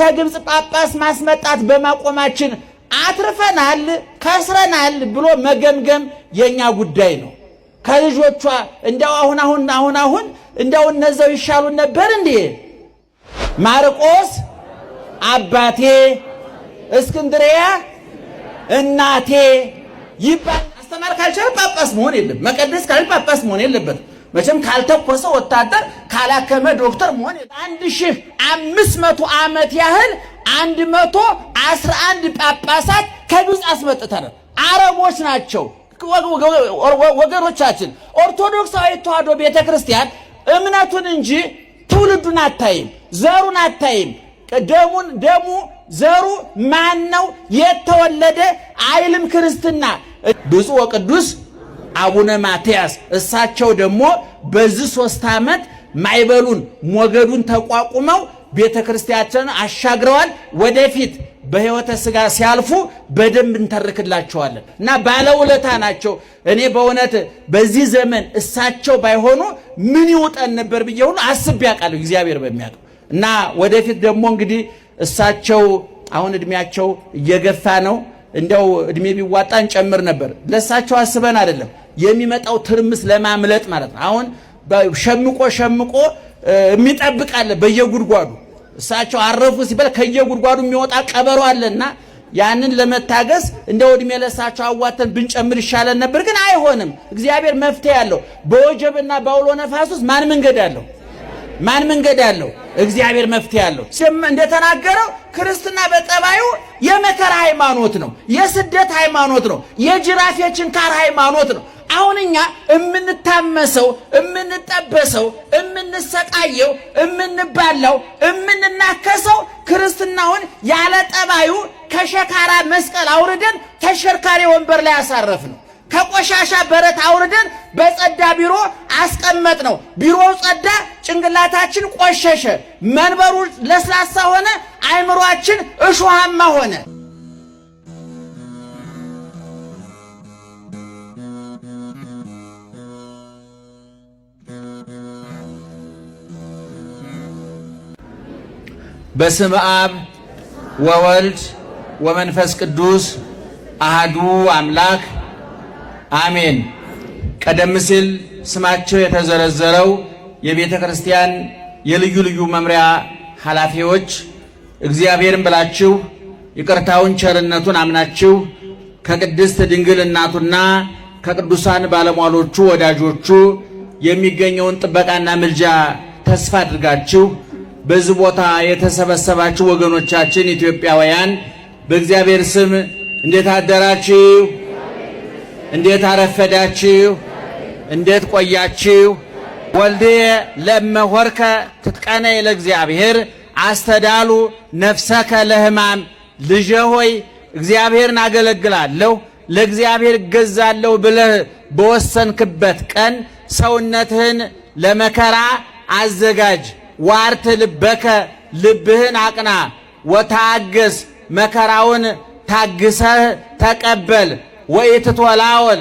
ከግብጽ ጳጳስ ማስመጣት በማቆማችን አትርፈናል ከስረናል ብሎ መገምገም የኛ ጉዳይ ነው። ከልጆቿ እንደው አሁን እንደው እነዛው ይሻሉን ነበር እንዴ? ማርቆስ አባቴ፣ እስክንድሪያ እናቴ ይባል። አስተማር ካልቻለ ጳጳስ መሆን የለም። መቀደስ ካል ጳጳስ መሆን የለበት። መቼም ካልተኮሰ ወታደር ካላከመ ዶክተር መሆን 1500 ዓመት ያህል 111 ጳጳሳት ከግብጽ አስመጥተናል። አረቦች ናቸው ወገኖቻችን። ኦርቶዶክሳዊ ተዋሕዶ ቤተክርስቲያን እምነቱን እንጂ ትውልዱን አታይም፣ ዘሩን አታይም። ደሙ ዘሩ ማን ነው የተወለደ አይልም ክርስትና። ብፁዕ ወቅዱስ አቡነ ማትያስ እሳቸው ደግሞ በዚህ 3 ዓመት ማይበሉን ሞገዱን ተቋቁመው ቤተክርስቲያንን አሻግረዋል። ወደፊት በሕይወተ ሥጋ ሲያልፉ በደንብ እንተርክላቸዋለን እና ባለውለታ ናቸው። እኔ በእውነት በዚህ ዘመን እሳቸው ባይሆኑ ምን ይውጠን ነበር ብዬ ሁሉ አስቤ ያውቃለሁ፣ እግዚአብሔር በሚያውቀው እና ወደፊት ደግሞ እንግዲህ እሳቸው አሁን እድሜያቸው እየገፋ ነው። እንደው እድሜ ቢዋጣ እንጨምር ነበር። ለእሳቸው አስበን አይደለም፣ የሚመጣው ትርምስ ለማምለጥ ማለት ነው። አሁን ሸምቆ የሚጠብቃለ በየጉድጓዱ። እሳቸው አረፉ ሲባል ከየጉድጓዱ የሚወጣ ቀበሮ አለና ያንን ለመታገስ እንደው እድሜ ለእሳቸው አዋተን ብንጨምር ይሻለን ነበር። ግን አይሆንም። እግዚአብሔር መፍትሄ ያለው በወጀብና በአውሎ ነፋስ ውስጥ ማን መንገድ አለው? እግዚአብሔር መፍትሄ ያለው እንደተናገረው ክርስትና በጠባዩ የመከራ ሃይማኖት ነው፣ የስደት ሃይማኖት ነው፣ የጅራፍ የችንካር ሃይማኖት ነው። አሁን እኛ እምንታመሰው፣ እምንጠበሰው፣ እምንሰቃየው፣ እምንባላው፣ እምንናከሰው ክርስትናውን ያለ ጠባዩ ከሸካራ መስቀል አውርደን ተሽከርካሪ ወንበር ላይ አሳረፍ ነው። ከቆሻሻ በረት አውርደን በጸዳ ቢሮ አስቀመጥ ነው። ቢሮው ጸዳ፣ ጭንቅላታችን ቆሸሸ። መንበሩ ለስላሳ ሆነ፣ አይምሯችን እሾሃማ ሆነ። በስመ አብ ወወልድ ወመንፈስ ቅዱስ አሐዱ አምላክ አሜን። ቀደም ሲል ስማቸው የተዘረዘረው የቤተ ክርስቲያን የልዩ ልዩ መምሪያ ኃላፊዎች እግዚአብሔርን ብላችሁ ይቅርታውን ቸርነቱን አምናችሁ ከቅድስት ድንግል እናቱና ከቅዱሳን ባለሟሎቹ ወዳጆቹ የሚገኘውን ጥበቃና ምልጃ ተስፋ አድርጋችሁ በዚህ ቦታ የተሰበሰባችሁ ወገኖቻችን ኢትዮጵያውያን በእግዚአብሔር ስም እንዴት አደራችሁ? እንዴት አረፈዳችሁ? እንዴት ቆያችሁ? ወልዴ ለመሆርከ ትጥቀነይ ለእግዚአብሔር አስተዳሉ ነፍሰከ ለሕማም። ልጄ ሆይ እግዚአብሔርን አገለግላለሁ ለእግዚአብሔር እገዛለሁ ብለህ በወሰንክበት ቀን ሰውነትህን ለመከራ አዘጋጅ። ዋርት ልበከ ልብህን አቅና። ወታገስ መከራውን ታግሰህ ተቀበል። ወኢትትወላወል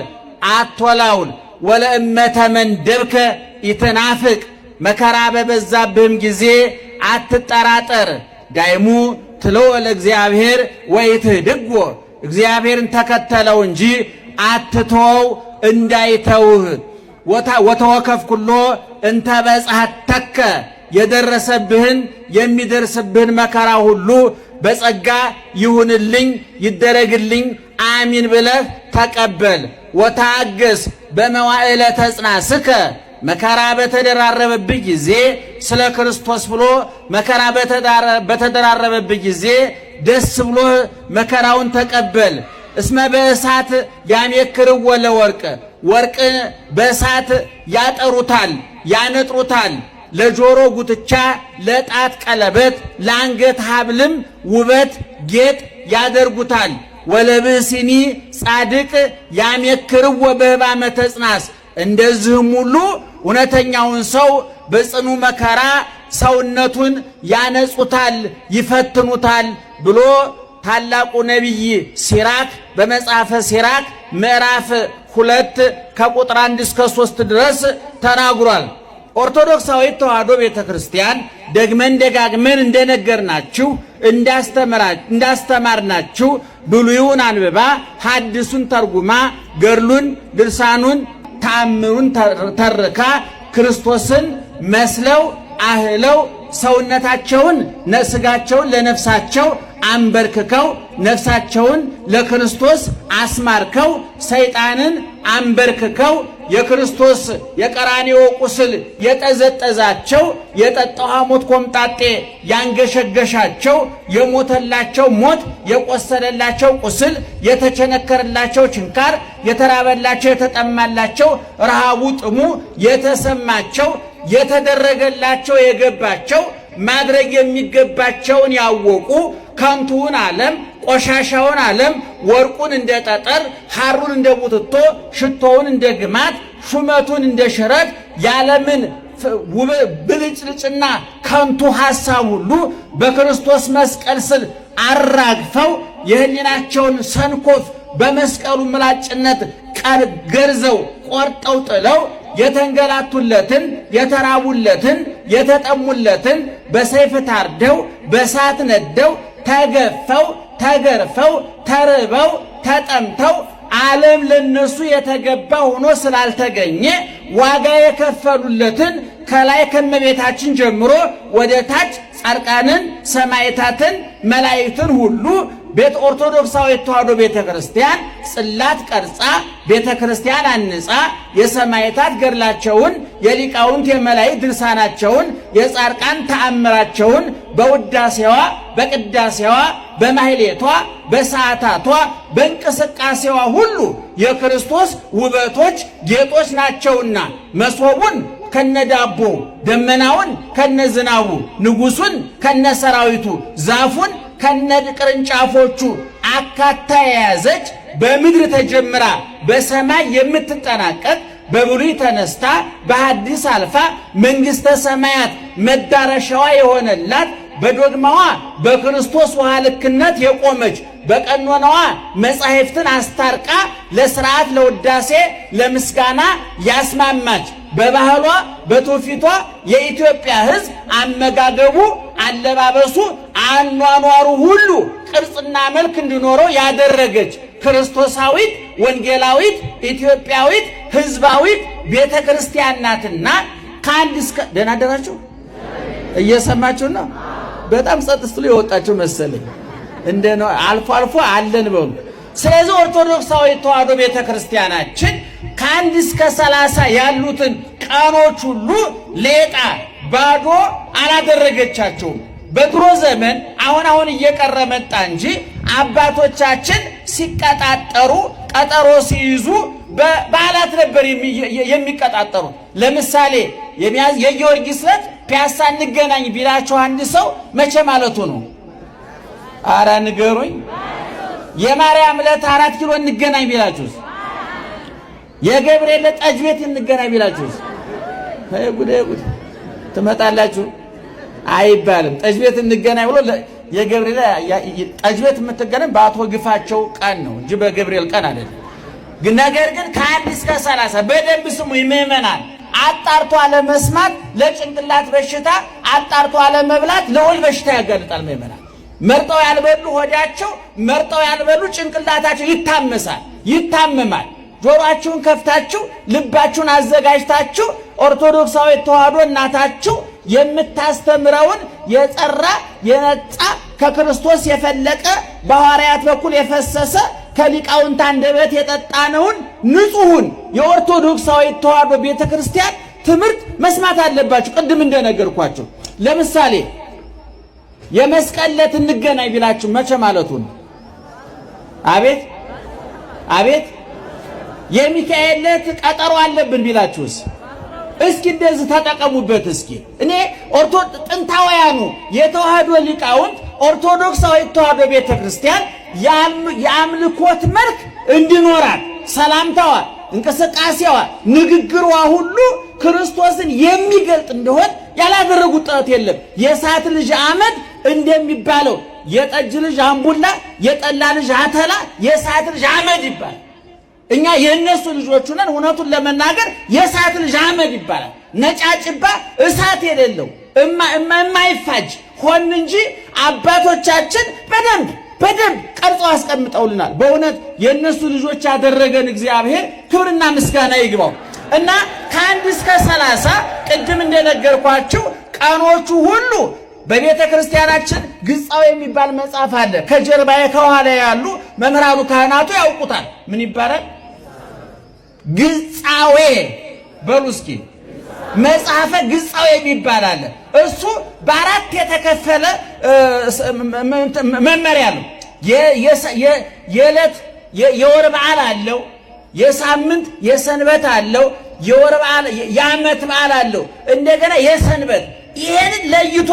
አትወላውል። ወለእመተ መንደብከ ኢትናፍቅ መከራ በበዛብህም ጊዜ አትጠራጠር። ዳይሙ ትለው ለእግዚአብሔር ወኢትህድጎ እግዚአብሔርን ተከተለው እንጂ አትተወው እንዳይተውህ። ወተወከፍ ኩሎ እንተ በጽሐተከ የደረሰብህን የሚደርስብህን መከራ ሁሉ በጸጋ ይሁንልኝ ይደረግልኝ አሚን ብለህ ተቀበል። ወታገስ በመዋዕለ ተጽናስከ መከራ በተደራረበብህ ጊዜ ስለ ክርስቶስ ብሎ መከራ በተደራረበብህ ጊዜ ደስ ብሎ መከራውን ተቀበል። እስመ በእሳት ያሜክርዎ ለወርቅ ወርቅ በእሳት ያጠሩታል ያነጥሩታል። ለጆሮ ጉትቻ፣ ለጣት ቀለበት፣ ለአንገት ሐብልም ውበት ጌጥ ያደርጉታል። ወለብእሲኒ ጻድቅ ያሜክርዎ በሕማመ ተጽናስ እንደዚህም ሁሉ እውነተኛውን ሰው በጽኑ መከራ ሰውነቱን ያነጹታል ይፈትኑታል ብሎ ታላቁ ነቢይ ሲራክ በመጽሐፈ ሲራክ ምዕራፍ 2 ከቁጥር 1 እስከ 3 ድረስ ተናግሯል። ኦርቶዶክሳዊት ተዋሕዶ ቤተክርስቲያን ደግመን ደጋግመን እንደነገርናችሁ እንዳስተማርናችሁ ብሉይን አንብባ ሐዲሱን ተርጉማ ገድሉን ድርሳኑን ተአምሩን ተርካ ክርስቶስን መስለው አህለው ሰውነታቸውን ስጋቸውን ለነፍሳቸው አንበርክከው ነፍሳቸውን ለክርስቶስ አስማርከው ሰይጣንን አንበርክከው የክርስቶስ የቀራንዮ ቁስል የጠዘጠዛቸው የጠጣው ሐሞት ኮምጣጤ ያንገሸገሻቸው የሞተላቸው ሞት የቆሰለላቸው ቁስል የተቸነከረላቸው ችንካር የተራበላቸው የተጠማላቸው ረሃቡ ጥሙ የተሰማቸው የተደረገላቸው የገባቸው ማድረግ የሚገባቸውን ያወቁ ከንቱውን ዓለም ቆሻሻውን ዓለም ወርቁን እንደ ጠጠር ሐሩን እንደ ቡትቶ ሽቶውን እንደ ግማት ሹመቱን እንደ ሽረት ያለምን ብልጭልጭና ከንቱ ሐሳብ ሁሉ በክርስቶስ መስቀል ስር አራግፈው የህሊናቸውን ሰንኮፍ በመስቀሉ ምላጭነት ገርዘው ቆርጠው ጥለው የተንገላቱለትን የተራቡለትን የተጠሙለትን በሰይፍ ታርደው በሳት ነደው ተገፈው ተገርፈው ተርበው ተጠምተው ዓለም ለነሱ የተገባ ሆኖ ስላልተገኘ ዋጋ የከፈሉለትን ከላይ ከመቤታችን ጀምሮ ወደ ታች ጻድቃንን ሰማዕታትን መላእክትን ሁሉ ቤተ ኦርቶዶክሳዊት ተዋሕዶ ቤተክርስቲያን ጽላት ቀርጻ ቤተክርስቲያን አንጻ የሰማዕታት ገድላቸውን የሊቃውንት የመላእክት ድርሳናቸውን የጻድቃን ተአምራቸውን በውዳሴዋ በቅዳሴዋ በማህሌቷ በሰዓታቷ በእንቅስቃሴዋ ሁሉ የክርስቶስ ውበቶች ጌጦች ናቸውና መሶቡን ከነዳቦ ደመናውን ከነዝናቡ ንጉሱን ከነሰራዊቱ ዛፉን ከነቅርንጫፎቹ አካታ የያዘች በምድር ተጀምራ በሰማይ የምትጠናቀቅ በብሉይ ተነስታ በሐዲስ አልፋ መንግሥተ ሰማያት መዳረሻዋ የሆነላት በዶግማዋ በክርስቶስ ውሃ ልክነት የቆመች በቀኖናዋ መጻሕፍትን አስታርቃ ለሥርዓት ለውዳሴ ለምስጋና ያስማማች በባህሏ በትውፊቷ የኢትዮጵያ ሕዝብ አመጋገቡ አለባበሱ አኗኗሩ ሁሉ ቅርጽና መልክ እንዲኖረው ያደረገች ክርስቶሳዊት ወንጌላዊት ኢትዮጵያዊት ሕዝባዊት ቤተ ክርስቲያን ናትና ከአንድ እስከ ደህና አደራችሁ እየሰማችሁ ነው። በጣም ጸጥ ስትሉ የወጣችሁ መሰለኝ እንደ ነው አልፎ አልፎ አለን በሉ። ስለዚህ ኦርቶዶክሳዊት ተዋሕዶ ቤተ ክርስቲያናችን ከአንድ እስከ 30 ያሉትን ቀኖች ሁሉ ሌጣ ባዶ አላደረገቻቸውም። በድሮ ዘመን አሁን እየቀረ መጣ እንጂ አባቶቻችን ሲቀጣጠሩ ቀጠሮ ሲይዙ በበዓላት ነበር የሚቀጣጠሩ። ለምሳሌ የጊዮርጊስ ዕለት ፒያሳ እንገናኝ ቢላችሁ አንድ ሰው መቼ ማለቱ ነው? አረ ንገሩኝ። የማርያም ዕለት 4 ኪሎ እንገናኝ ቢላችሁስ? የገብርኤል ጠጅ ቤት እንገናኝ ቢላችሁስ? ጉድ ትመጣላችሁ አይባልም። ጠጅ ቤት እንገናኝ ብሎ የገብርኤል ጠጅ ቤት የምትገናኝ በአቶ ግፋቸው ቀን ነው እንጂ በገብርኤል ቀን አይደለም። ነገር ግን ከ1 እስከ 30 በደንብ ስሙ ይመናል። አጣርቶ አለመስማት ለጭንቅላት በሽታ፣ አጣርቶ አለመብላት ለሆድ በሽታ ያጋልጣል። ይመናል። መርጠው ያልበሉ ሆዳቸው፣ መርጠው ያልበሉ ጭንቅላታቸው ይታመሳል፣ ይታመማል። ጆሮአችሁን ከፍታችሁ ልባችሁን አዘጋጅታችሁ ኦርቶዶክሳዊት ተዋሕዶ እናታችሁ የምታስተምረውን የጸራ የነጻ ከክርስቶስ የፈለቀ በሐዋርያት በኩል የፈሰሰ ከሊቃውንት አንደበት የጠጣነውን ንጹሑን የኦርቶዶክሳዊት ተዋሕዶ ቤተክርስቲያን ትምህርት መስማት አለባችሁ። ቅድም እንደነገርኳችሁ ለምሳሌ የመስቀል ዕለት እንገናኝ ቢላችሁ መቼ ማለቱ ነው? አቤት አቤት። የሚካኤል ዕለት ቀጠሮ አለብን ቢላችሁስ? እስኪ እንደዚህ ተጠቀሙበት። እስኪ እኔ ጥንታውያኑ የተዋሕዶ ሊቃውንት ኦርቶዶክሳዊት ተዋሕዶ ቤተክርስቲያን የአምልኮት መልክ እንዲኖራት ሰላምታዋ፣ እንቅስቃሴዋ፣ ንግግሯ ሁሉ ክርስቶስን የሚገልጥ እንደሆን ያላደረጉት ጥረት የለም። የእሳት ልጅ አመድ እንደሚባለው የጠጅ ልጅ አምቡላ፣ የጠላ ልጅ አተላ፣ የእሳት ልጅ አመድ ይባላል። እኛ የእነሱ ልጆቹ ነን። እውነቱን ለመናገር የእሳት ልጅ አመድ ይባላል። ነጫጭባ እሳት የሌለው የማይፋጅ ሆን እንጂ አባቶቻችን በደንብ ቀርጾ አስቀምጠውልናል። በእውነት የእነሱ ልጆች ያደረገን እግዚአብሔር ክብርና ምስጋና ይግባው እና ከ1 እስከ 30 ቅድም እንደነገርኳችሁ ቀኖቹ ሁሉ በቤተ ክርስቲያናችን ግጻዌ የሚባል መጽሐፍ አለ። ከጀርባዬ ከኋላ ያሉ መምህራኑ ካህናቱ ያውቁታል። ምን ይባላል? ግጻዌ በሉ እስኪ። መጽሐፈ ግጻዌ የሚባል አለ። እሱ በአራት የተከፈለ መመሪያ ነው። የዕለት የወር በዓል አለው፣ የሳምንት የሰንበት አለው፣ የወር በዓል የዓመት በዓል አለው፣ እንደገና የሰንበት። ይሄንን ለይቶ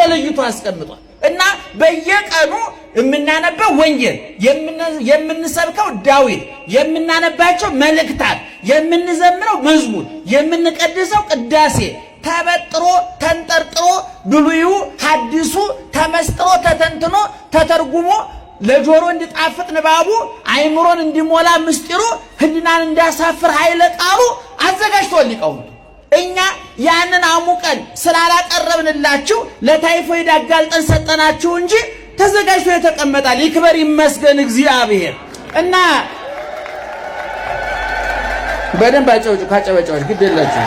አስቀምጧል እና በየቀኑ የምናነበው ወንጌል፣ የምንሰብከው ዳዊት፣ የምናነባቸው መልእክታት፣ የምንዘምረው መዝሙር፣ የምንቀድሰው ቅዳሴ ተበጥሮ ተንጠርጥሮ ብሉዩ ሐዲሱ ተመስጥሮ ተተንትኖ ተተርጉሞ ለጆሮ እንዲጣፍጥ ንባቡ አይምሮን እንዲሞላ ምስጢሩ ህሊናን እንዲያሳፍር ኃይለ ቃሉ አዘጋጅቶ ሊቃውንቱ እኛ ያንን አሙቀን ስላላቀረብንላችሁ ለታይፎይድ አጋልጠን ሰጠናችሁ እንጂ ተዘጋጅቶ የተቀመጣል። ይክበር ይመስገን እግዚአብሔር እና በደንብ አጨብጩ። ካጨበጨዎች ግድ የላችሁ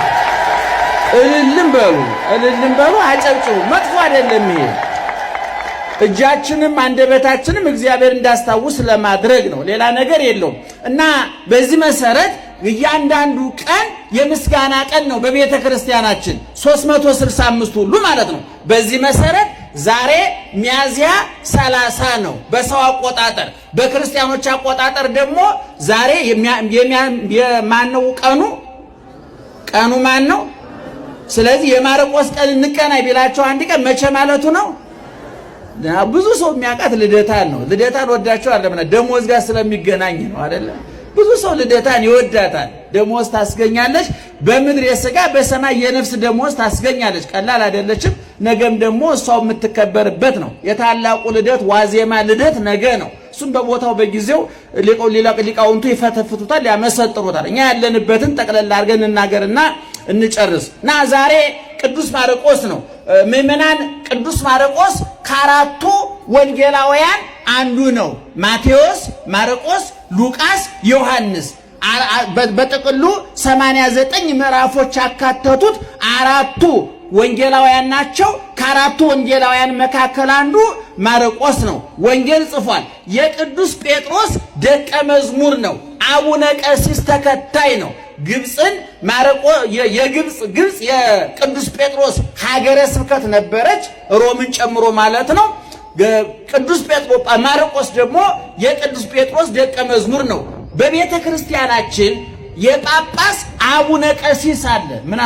እልልም በሉ አጨብጭቡ። መጥፎ አይደለም ይሄ። እጃችንም አንደበታችንም እግዚአብሔር እንዳስታውስ ለማድረግ ነው፣ ሌላ ነገር የለውም እና በዚህ መሰረት እያንዳንዱ ቀን የምስጋና ቀን ነው በቤተ ክርስቲያናችን 365 ሁሉ ማለት ነው። በዚህ መሰረት ዛሬ ሚያዝያ 30 ነው በሰው አቆጣጠር። በክርስቲያኖች አቆጣጠር ደግሞ ዛሬ የማነው ቀኑ ማን ነው? ስለዚህ የማርቆስ ቀን እንቀናይ ቢላቸው አንድ ቀን መቼ ማለቱ ነው? ብዙ ሰው የሚያውቃት ልደታን ነው። ልደታን ወዳቸው አለምና ደሞዝ ጋር ስለሚገናኝ ነው አይደለ? ብዙ ሰው ልደታን ይወዳታል። ደሞዝ ታስገኛለች። በምድር የሥጋ በሰማይ የነፍስ ደሞዝ ታስገኛለች። ቀላል አይደለችም። ነገም ደግሞ እሷው የምትከበርበት ነው። የታላቁ ልደት ዋዜማ ልደት ነገ ነው። እሱም በቦታው በጊዜው ሊቃውንቱ ይፈተፍቱታል፣ ያመሰጥሩታል። እኛ ያለንበትን ጠቅለል አድርገን እናገርና እንጨርስ እና ዛሬ ቅዱስ ማርቆስ ነው። ምእመናን ቅዱስ ማርቆስ ከአራቱ ወንጌላውያን አንዱ ነው። ማቴዎስ፣ ማርቆስ፣ ሉቃስ፣ ዮሐንስ በጥቅሉ 89 ምዕራፎች ያካተቱት አራቱ ወንጌላውያን ናቸው። ከአራቱ ወንጌላውያን መካከል አንዱ ማርቆስ ነው። ወንጌል ጽፏል። የቅዱስ ጴጥሮስ ደቀ መዝሙር ነው። አቡነ ቀሲስ ተከታይ ነው። ግብፅን ግብፅ የቅዱስ ጴጥሮስ ሀገረ ስብከት ነበረች፣ ሮምን ጨምሮ ማለት ነው። ቅዱስ ማርቆስ ደግሞ የቅዱስ ጴጥሮስ ደቀ መዝሙር ነው። በቤተ ክርስቲያናችን የጳጳስ አቡነ ቀሲስ አለ። ምን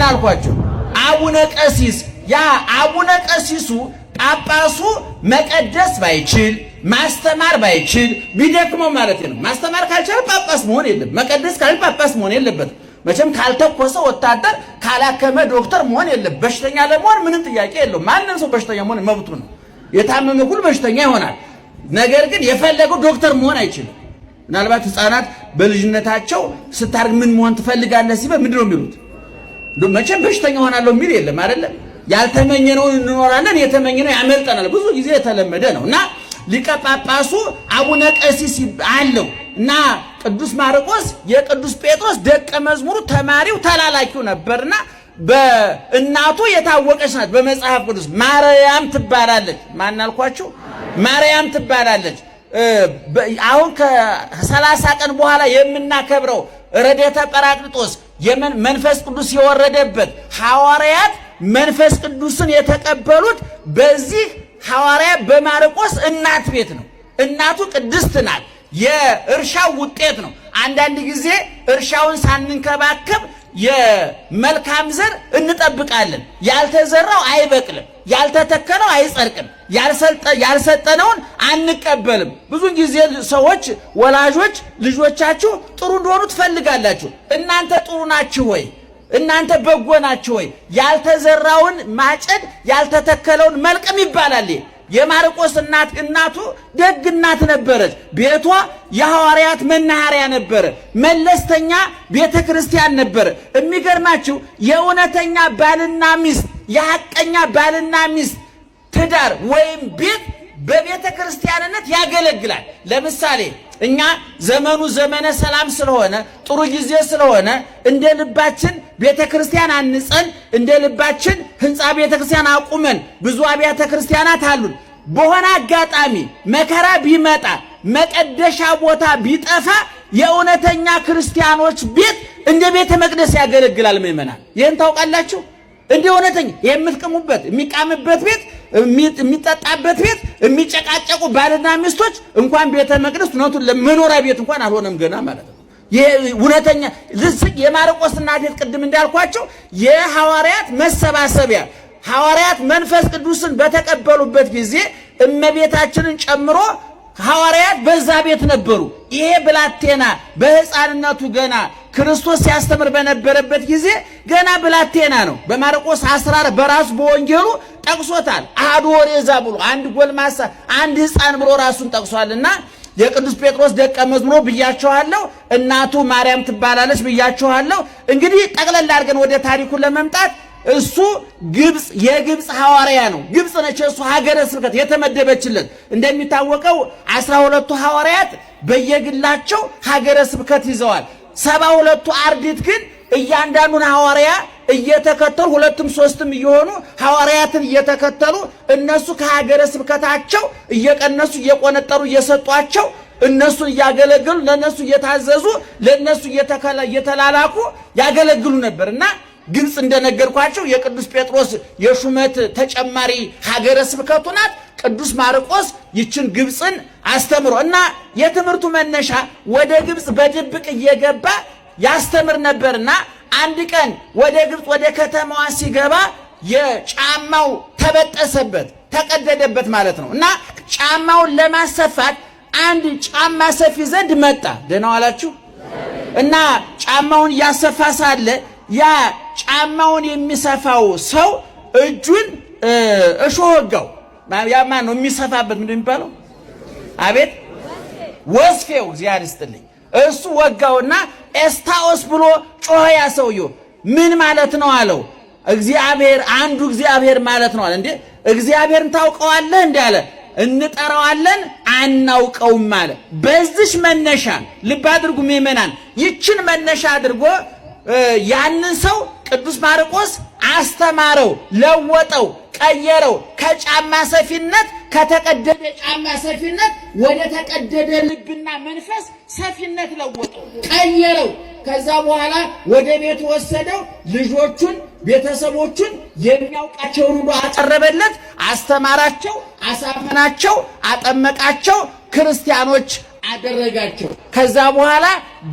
አልኳችሁ? አቡነ ቀሲስ። ያ አቡነ ቀሲሱ ጳጳሱ መቀደስ ባይችል ማስተማር ባይችል ቢደክመው ማለት ነው። ማስተማር ካልቻለ ጳጳስ መሆን የለም። መቀደስ ካልቻለ ጳጳስ መሆን የለበትም። መቼም ካልተኮሰ ወታደር፣ ካላከመ ዶክተር መሆን የለም። በሽተኛ ለመሆን ምንም ጥያቄ የለውም። ማንም ሰው በሽተኛ መሆን መብቱ ነው። የታመመ ሁሉ በሽተኛ ይሆናል። ነገር ግን የፈለገው ዶክተር መሆን አይችልም። ምናልባት ሕፃናት በልጅነታቸው ስታርግ ምን መሆን ትፈልጋለህ ሲባል ምንድን ነው የሚሉት? መቼም በሽተኛ ሆናለሁ የሚል የለም አይደለም። ያልተመኘነውን እንኖራለን፣ የተመኘነው ያመልጠናል። ብዙ ጊዜ የተለመደ ነው እና ሊቀ ጳጳሱ አቡነ ቀሲስ አለው እና ቅዱስ ማርቆስ የቅዱስ ጴጥሮስ ደቀ መዝሙሩ፣ ተማሪው፣ ተላላኪው ነበርና በእናቱ የታወቀች ናት። በመጽሐፍ ቅዱስ ማርያም ትባላለች። ማን አልኳችሁ? ማርያም ትባላለች። አሁን ከ30 ቀን በኋላ የምናከብረው ረድኤተ ጰራቅሊጦስ መንፈስ ቅዱስ የወረደበት ሐዋርያት መንፈስ ቅዱስን የተቀበሉት በዚህ ሐዋርያ በማርቆስ እናት ቤት ነው። እናቱ ቅድስት ናት። የእርሻው ውጤት ነው። አንዳንድ ጊዜ እርሻውን ሳንንከባከብ የመልካም ዘር እንጠብቃለን። ያልተዘራው አይበቅልም፣ ያልተተከለው አይጸድቅም፣ ያልሰጠነውን አንቀበልም። ብዙ ጊዜ ሰዎች ወላጆች ልጆቻችሁ ጥሩ እንደሆኑ ትፈልጋላችሁ። እናንተ ጥሩ ናችሁ ወይ? እናንተ በጎ ናችሁ ወይ? ያልተዘራውን ማጨድ ያልተተከለውን መልቀም ይባላል። የማርቆስ እናቱ ደግ እናት ነበረች። ቤቷ የሐዋርያት መናኸሪያ ነበረ። መለስተኛ ቤተ ክርስቲያን ነበረ። የሚገርማችሁ የእውነተኛ ባልና ሚስት የሐቀኛ ባልና ሚስት ትዳር ወይም ቤት በቤተ ክርስቲያንነት ያገለግላል። ለምሳሌ እኛ ዘመኑ ዘመነ ሰላም ስለሆነ ጥሩ ጊዜ ስለሆነ እንደ ልባችን ቤተ ክርስቲያን አንጸን እንደ ልባችን ህንፃ ቤተ ክርስቲያን አቁመን ብዙ አብያተ ክርስቲያናት አሉን። በሆነ አጋጣሚ መከራ ቢመጣ መቀደሻ ቦታ ቢጠፋ የእውነተኛ ክርስቲያኖች ቤት እንደ ቤተ መቅደስ ያገለግላል። ምእመናን ይህን ታውቃላችሁ? እንደ እውነተኛ የምትቀሙበት የሚቃምበት ቤት የሚጠጣበት ቤት የሚጨቃጨቁ ባልና ሚስቶች እንኳን ቤተ መቅደስ ነውቱን ለመኖሪያ ቤት እንኳን አልሆነም ገና ማለት ነው። ይሄ እውነተኛ ልስቅ የማርቆስ እናት ቅድም እንዳልኳቸው የሐዋርያት መሰባሰቢያ ሐዋርያት መንፈስ ቅዱስን በተቀበሉበት ጊዜ እመቤታችንን ጨምሮ ሐዋርያት በዛ ቤት ነበሩ። ይሄ ብላቴና በሕፃንነቱ ገና ክርስቶስ ሲያስተምር በነበረበት ጊዜ ገና ብላቴና ነው። በማርቆስ 14 በራሱ በወንጌሉ ጠቅሶታል። አሐዱ ወሬዛ ብሎ አንድ ጎልማሳ አንድ ሕፃን ብሎ ራሱን ጠቅሷልና የቅዱስ ጴጥሮስ ደቀ መዝሙር ብያቸዋለሁ። እናቱ ማርያም ትባላለች ብያቸዋለሁ። እንግዲህ ጠቅለል አድርገን ወደ ታሪኩ ለመምጣት እሱ ግብጽ የግብጽ ሐዋርያ ነው። ግብጽ ነች እሱ ሀገረ ስብከት የተመደበችለት። እንደሚታወቀው 12ቱ ሐዋርያት በየግላቸው ሀገረ ስብከት ይዘዋል። 72ቱ አርድእት ግን እያንዳንዱን ሐዋርያ እየተከተሉ ሁለቱም ሶስትም እየሆኑ ሐዋርያትን እየተከተሉ እነሱ ከሀገረ ስብከታቸው እየቀነሱ እየቆነጠሩ እየሰጧቸው እነሱን እያገለገሉ ለነሱ እየታዘዙ ለነሱ እየተላላኩ ያገለግሉ ነበርና ግብጽ እንደነገርኳቸው የቅዱስ ጴጥሮስ የሹመት ተጨማሪ ሀገረ ስብከቱ ናት። ቅዱስ ማርቆስ ይችን ግብጽን አስተምሮ እና የትምህርቱ መነሻ ወደ ግብጽ በድብቅ እየገባ ያስተምር ነበርና አንድ ቀን ወደ ግብጽ ወደ ከተማዋ ሲገባ የጫማው ተበጠሰበት ተቀደደበት ማለት ነው። እና ጫማውን ለማሰፋት አንድ ጫማ ሰፊ ዘንድ መጣ። ደህና ዋላችሁ። እና ጫማውን እያሰፋ ሳለ ያ ጫማውን የሚሰፋው ሰው እጁን እሾህ ወጋው። ያ ማን ነው የሚሰፋበት? ምንድን የሚባለው? አቤት ወስፌው። እግዚአብሔር ይስጥልኝ። እሱ ወጋውና ኤስታኦስ ብሎ ጮኸ። ያ ሰውዬው ምን ማለት ነው አለው። እግዚአብሔር አንዱ እግዚአብሔር ማለት ነው አለ። እንዴ እግዚአብሔርን ታውቀዋለህ? እንዴ አለ። እንጠራዋለን አናውቀውም አለ። በዚሽ መነሻ ልብ አድርጉ ምእመናን፣ ይችን መነሻ አድርጎ ያንን ሰው ቅዱስ ማርቆስ አስተማረው፣ ለወጠው፣ ቀየረው። ከጫማ ሰፊነት ከተቀደደ ጫማ ሰፊነት ወደ ተቀደደ ልብና መንፈስ ሰፊነት ለወጠው፣ ቀየረው። ከዛ በኋላ ወደ ቤት ወሰደው። ልጆቹን፣ ቤተሰቦቹን የሚያውቃቸውን ሁሉ አቀረበለት፣ አስተማራቸው፣ አሳመናቸው፣ አጠመቃቸው፣ ክርስቲያኖች አደረጋቸው። ከዛ በኋላ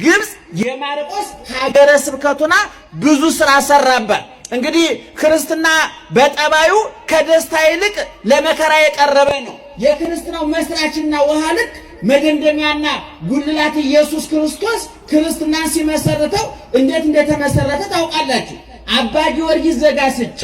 ግብጽ የማርቆስ ሀገረ ስብከቱና ብዙ ስራ ሰራባት። እንግዲህ ክርስትና በጠባዩ ከደስታ ይልቅ ለመከራ የቀረበ ነው። የክርስትናው መስራችና ውሃ ልክ መደምደሚያና ጉልላት ኢየሱስ ክርስቶስ ክርስትናን ሲመሰርተው እንዴት እንደተመሰረተ ታውቃላችሁ። አባ ጊዮርጊስ ዘጋስጫ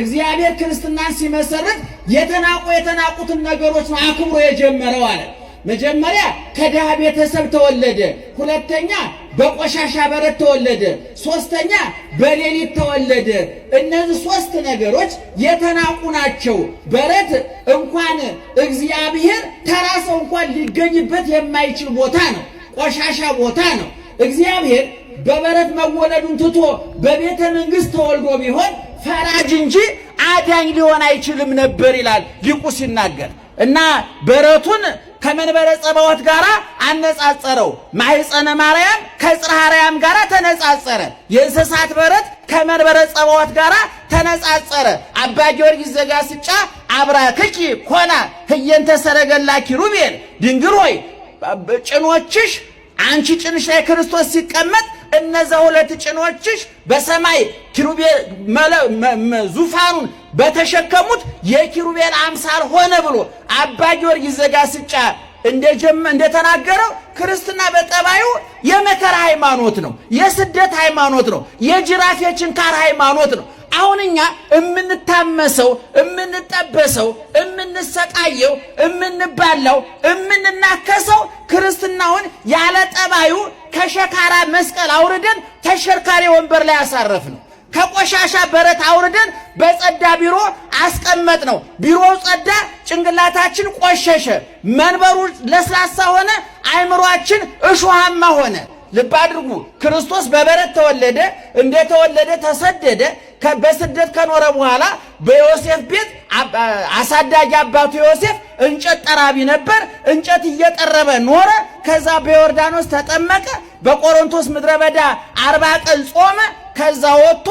እግዚአብሔር ክርስትናን ሲመሰርት የተናቁትን ነገሮች ነው አክብሮ የጀመረው አለ። መጀመሪያ ከድሃ ቤተሰብ ተወለደ። ሁለተኛ በቆሻሻ በረት ተወለደ። ሶስተኛ በሌሊት ተወለደ። እነዚህ ሶስት ነገሮች የተናቁ ናቸው። በረት እንኳን እግዚአብሔር ተራ ሰው እንኳን ሊገኝበት የማይችል ቦታ ነው። ቆሻሻ ቦታ ነው። እግዚአብሔር በበረት መወለዱን ትቶ በቤተ መንግሥት ተወልዶ ቢሆን ፈራጅ እንጂ አዳኝ ሊሆን አይችልም ነበር ይላል ሊቁ ሲናገር። እና በረቱን ከመንበረ ጸባዖት ጋር አነጻጸረው። ማኅፀነ ማርያም ከጽርሐ አርያም ጋር ተነጻጸረ። የእንስሳት በረት ከመንበረ ጸባዖት ጋር ተነጻጸረ። አባ ጊዮርጊስ ዘጋስጫ አብራክኪ ኮና ህየንተ ሰረገላ ኪሩቤል፣ ድንግል ሆይ ጭኖችሽ አንቺ ጭንሽ ላይ ክርስቶስ ሲቀመጥ እነዛ ሁለት ጭኖችሽ በሰማይ ኪሩቤል ዙፋኑን በተሸከሙት የኪሩቤል አምሳል ሆነ ብሎ አባ ጊዮርጊስ ዘጋስጫ እንደተናገረው ክርስትና በጠባዩ የመከራ ሃይማኖት ነው። የስደት ሃይማኖት ነው። የጅራፍ የችንካር ሃይማኖት ነው። አሁንኛ እምንታመሰው እምንጠበሰው እምንሰቃየው እምንባላው እምንናከሰው ክርስትናውን ያለ ጠባዩ ከሸካራ መስቀል አውርደን ተሽከርካሪ ወንበር ላይ አሳረፍነው። ከቆሻሻ በረት አውርደን በጸዳ ቢሮ አስቀመጥ ነው። ቢሮው ጸዳ፣ ጭንቅላታችን ቆሸሸ። መንበሩ ለስላሳ ሆነ፣ አይምሮአችን እሾሃማ ሆነ። ልብ አድርጉ። ክርስቶስ በበረት ተወለደ። እንደተወለደ ተሰደደ። በስደት ከኖረ በኋላ በዮሴፍ ቤት አሳዳጊ አባቱ ዮሴፍ እንጨት ጠራቢ ነበር። እንጨት እየጠረበ ኖረ። ከዛ በዮርዳኖስ ተጠመቀ። በቆሮንቶስ ምድረ በዳ 40 ቀን ጾመ። ከዛ ወጥቶ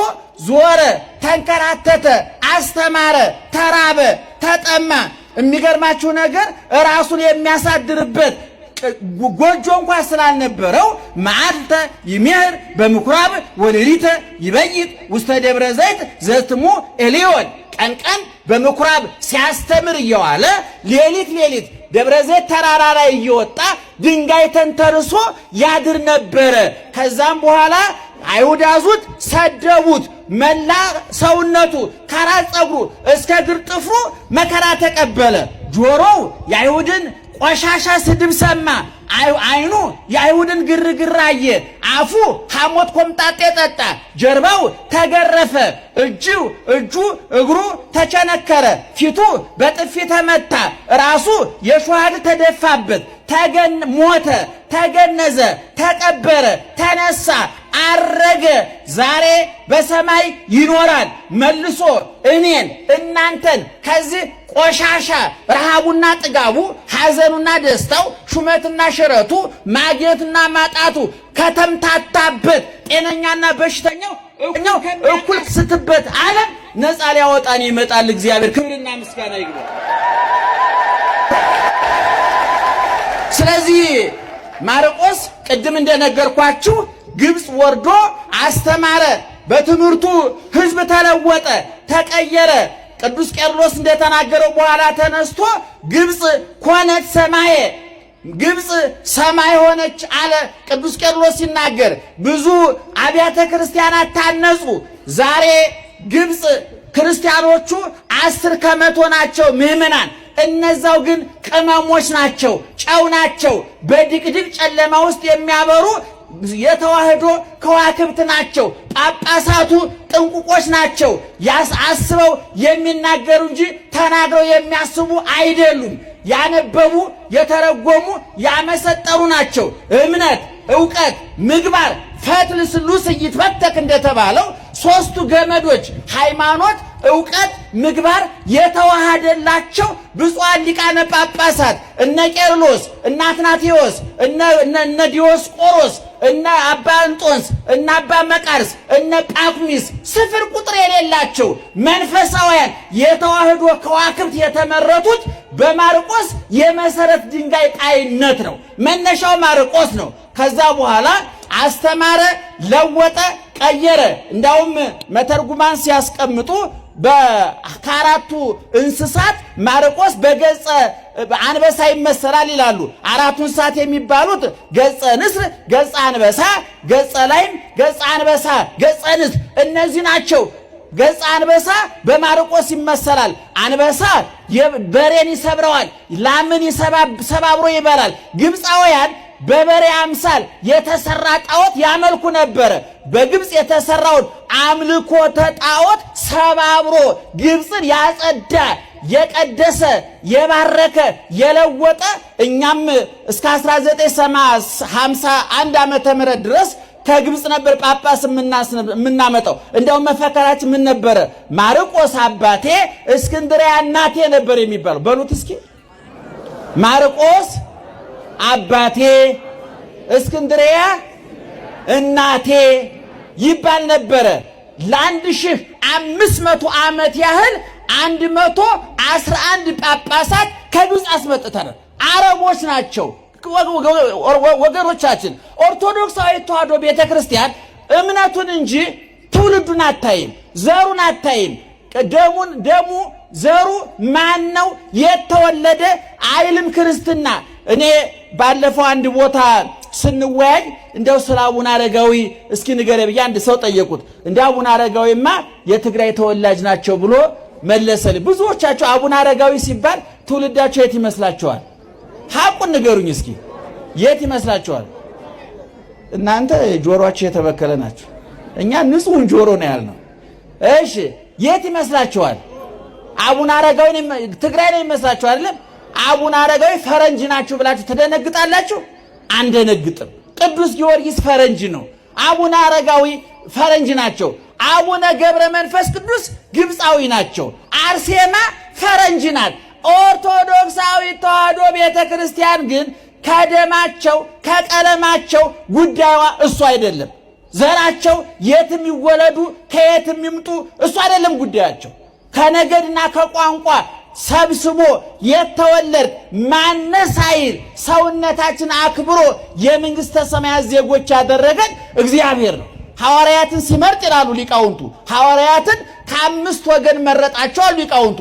ዞረ፣ ተንከራተተ፣ አስተማረ፣ ተራበ፣ ተጠማ። የሚገርማችሁ ነገር ራሱን የሚያሳድርበት ጎጆ እንኳን ስላልነበረው መዓልተ ይሜህር በምኩራብ ወሌሊተ ይበይት ውስተ ደብረ ዘይት ዘትሙ ኤልዮን። ቀን ቀን በምኩራብ ሲያስተምር እየዋለ ሌሊት ሌሊት ደብረ ዘይት ተራራ ላይ እየወጣ ድንጋይ ተንተርሶ ያድር ነበረ። ከዛም በኋላ አይሁድ ያዙት፣ ሰደቡት። መላ ሰውነቱ ከራስ ፀጉሩ እስከ እግር ጥፍሩ መከራ ተቀበለ። ጆሮው የአይሁድን ቆሻሻ ስድብ ሰማ። አይኑ የአይሁድን ግርግር አየ። አፉ ሐሞት ኮምጣጤ ጠጣ። ጀርባው ተገረፈ። እጁ እግሩ ተቸነከረ። ፊቱ በጥፊ ተመታ። ራሱ የሾህ ተደፋበት። ሞተ፣ ተገነዘ፣ ተቀበረ፣ ተነሳ፣ አረገ። ዛሬ በሰማይ ይኖራል። መልሶ እኔን እናንተን ከዚህ ቆሻሻ ረሃቡና ጥጋቡ፣ ሐዘኑና ደስታው፣ ሹመትና ሽረቱ፣ ማግኘትና ማጣቱ ከተምታታበት ጤነኛና በሽተኛው እኩል ስትበት ዓለም ነፃ ሊያወጣን ይመጣል። እግዚአብሔር ክብርና ምስጋና ይግባው። ስለዚህ ማርቆስ ቅድም እንደነገርኳችሁ ግብፅ ወርዶ አስተማረ። በትምህርቱ ሕዝብ ተለወጠ፣ ተቀየረ። ቅዱስ ቄርሎስ እንደተናገረው በኋላ ተነስቶ ግብፅ ኮነት ሰማየ፣ ግብፅ ሰማይ ሆነች አለ። ቅዱስ ቄርሎስ ሲናገር ብዙ አብያተ ክርስቲያናት ታነጹ። ዛሬ ግብፅ ክርስቲያኖቹ 10 ከመቶ ናቸው ምዕመናን። እነዛው ግን ቅመሞች ናቸው፣ ጨው ናቸው። በድቅድቅ ጨለማ ውስጥ የሚያበሩ የተዋህዶ ከዋክብት ናቸው። ጳጳሳቱ ጥንቁቆች ናቸው። አስበው የሚናገሩ እንጂ ተናግረው የሚያስቡ አይደሉም። ያነበቡ፣ የተረጎሙ፣ ያመሰጠሩ ናቸው። እምነት፣ ዕውቀት፣ ምግባር ፈትል ስሉስ ይትፈተክ እንደተባለው ሶስቱ ገመዶች ሃይማኖት፣ ዕውቀት፣ ምግባር የተዋሃደላቸው ብፁዓን ሊቃነ ጳጳሳት እነ ቄርሎስ፣ እነ አትናቴዎስ፣ እነ ዲዮስቆሮስ፣ እነ አባ እንጦንስ፣ እነ አባ መቃርስ፣ እነ ጳኩሚስ ስፍር ቁጥር የሌላቸው መንፈሳውያን የተዋህዶ ከዋክብት የተመረቱት በማርቆስ የመሰረት ድንጋይ ጣይነት ነው። መነሻው ማርቆስ ነው። ከዛ በኋላ አስተማረ፣ ለወጠ፣ ቀየረ። እንዳውም መተርጉማን ሲያስቀምጡ ከአራቱ እንስሳት ማርቆስ በገጸ አንበሳ ይመሰላል ይላሉ። አራቱ እንስሳት የሚባሉት ገጸ ንስር፣ ገጸ አንበሳ፣ ገጸ ላይም፣ ገጸ አንበሳ፣ ገጸ ንስር እነዚህ ናቸው። ገጸ አንበሳ በማርቆስ ይመሰላል። አንበሳ በሬን ይሰብረዋል፣ ላምን ሰባብሮ ይበላል። ግብፃውያን በበሬ አምሳል የተሰራ ጣዖት ያመልኩ ነበረ። በግብፅ የተሰራውን አምልኮተ ጣዖት ሰባብሮ ግብፅን ያጸዳ፣ የቀደሰ፣ የባረከ፣ የለወጠ እኛም እስከ 1951 ዓመተ ምህረት ድረስ ከግብፅ ነበር ጳጳስ የምናመጣው። እንደውም መፈከራችን ምን ነበረ? ማርቆስ አባቴ እስክንድርያ እናቴ ነበር የሚባለው። በሉት እስኪ ማርቆስ አባቴ እስክንድርያ እናቴ ይባል ነበረ። ለ1500 ዓመት ያህል 111 ጳጳሳት ከግብፅ አስመጥተናል። አረቦች ናቸው ወገኖቻችን። ኦርቶዶክሳዊ ተዋሕዶ ቤተክርስቲያን እምነቱን እንጂ ትውልዱን አታይም፣ ዘሩን አታይም። ደሙ ዘሩ ማን ነው የተወለደ አይልም ክርስትና። እኔ ባለፈው አንድ ቦታ ስንወያይ እንደው ስለ አቡነ አረጋዊ እስኪ ንገረኝ ብዬ አንድ ሰው ጠየቁት። እንደ አቡነ አረጋዊማ የትግራይ ተወላጅ ናቸው ብሎ መለሰልኝ። ብዙዎቻችሁ አቡነ አረጋዊ ሲባል ትውልዳቸው የት ይመስላችኋል? ሐቁን ንገሩኝ እስኪ የት ይመስላችኋል? እናንተ ጆሮአችሁ የተበከለ ናችሁ። እኛ ንጹህ ጆሮ ነው ያልነው። እሺ የት ይመስላችኋል? አቡነ አረጋዊ ትግራይ ነው ይመስላችኋል አይደለም? አቡነ አረጋዊ ፈረንጅ ናችሁ ብላችሁ ተደነግጣላችሁ? አንደነግጥም። ቅዱስ ጊዮርጊስ ፈረንጅ ነው። አቡነ አረጋዊ ፈረንጅ ናቸው። አቡነ ገብረ መንፈስ ቅዱስ ግብፃዊ ናቸው። አርሴማ ፈረንጅ ናት። ኦርቶዶክሳዊ ተዋሕዶ ቤተ ክርስቲያን ግን ከደማቸው ከቀለማቸው ጉዳዩዋ እሱ አይደለም። ዘራቸው የትም ይወለዱ ከየትም ይምጡ እሱ አይደለም ጉዳያቸው። ከነገድና ከቋንቋ ሰብስቦ የተወለድ ማነስ ኃይል ሰውነታችን አክብሮ የመንግሥተ ሰማያት ዜጎች ያደረገን እግዚአብሔር ነው። ሐዋርያትን ሲመርጥ ይላሉ ሊቃውንቱ፣ ሐዋርያትን ከአምስት ወገን መረጣቸው አሉ ሊቃውንቱ።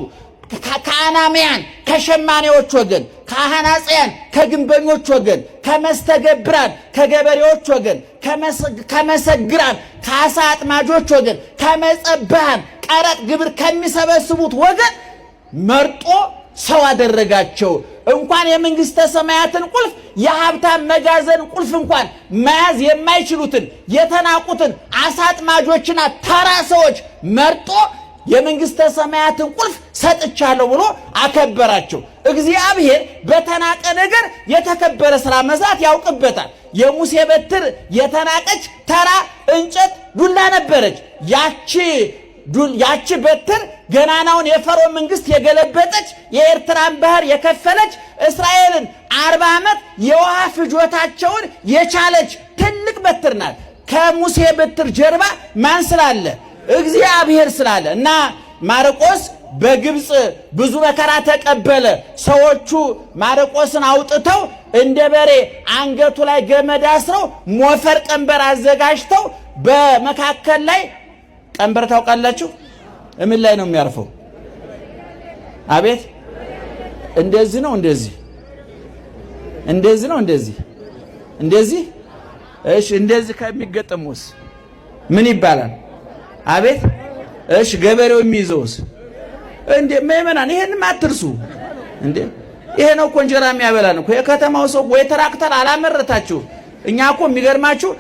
ከአናምያን ከሸማኔዎች ወገን፣ ከአናጽያን ከግንበኞች ወገን፣ ከመስተገብራን ከገበሬዎች ወገን፣ ከመሰግራን ከአሳ አጥማጆች ወገን፣ ከመጸባሃን ቀረጥ ግብር ከሚሰበስቡት ወገን መርጦ ሰው አደረጋቸው። እንኳን የመንግሥተ ሰማያትን ቁልፍ የሀብታም መጋዘን ቁልፍ እንኳን መያዝ የማይችሉትን የተናቁትን አሳ አጥማጆችና ተራ ሰዎች መርጦ የመንግሥተ ሰማያትን ቁልፍ ሰጥቻለሁ ብሎ አከበራቸው። እግዚአብሔር በተናቀ ነገር የተከበረ ሥራ መስራት ያውቅበታል። የሙሴ በትር የተናቀች ተራ እንጨት ዱላ ነበረች። ያቺ በትር ገናናውን የፈርዖን መንግስት የገለበጠች የኤርትራን ባህር የከፈለች እስራኤልን 40 ዓመት የውሃ ፍጆታቸውን የቻለች ትልቅ በትር ናት። ከሙሴ በትር ጀርባ ማን ስላለ? እግዚአብሔር ስላለ እና ማርቆስ በግብፅ ብዙ መከራ ተቀበለ። ሰዎቹ ማርቆስን አውጥተው እንደ በሬ አንገቱ ላይ ገመድ አስረው ሞፈር ቀንበር አዘጋጅተው በመካከል ላይ ቀንበር ታውቃላችሁ? እምን ላይ ነው የሚያርፈው? አቤት እንደዚህ ነው እንደዚህ ነው እንደዚህ እሺ እንደዚህ ከሚገጠሙስ ምን ይባላል? አቤት እሺ ገበሬው የሚይዘውስ እንዴ? ምእመናን ይሄንን አትርሱ እንዴ! ይሄ ነው እኮ እንጀራ የሚያበላን እኮ። የከተማው ሰው ወይ ትራክተር አላመረታችሁ። እኛ እኮ የሚገርማችሁ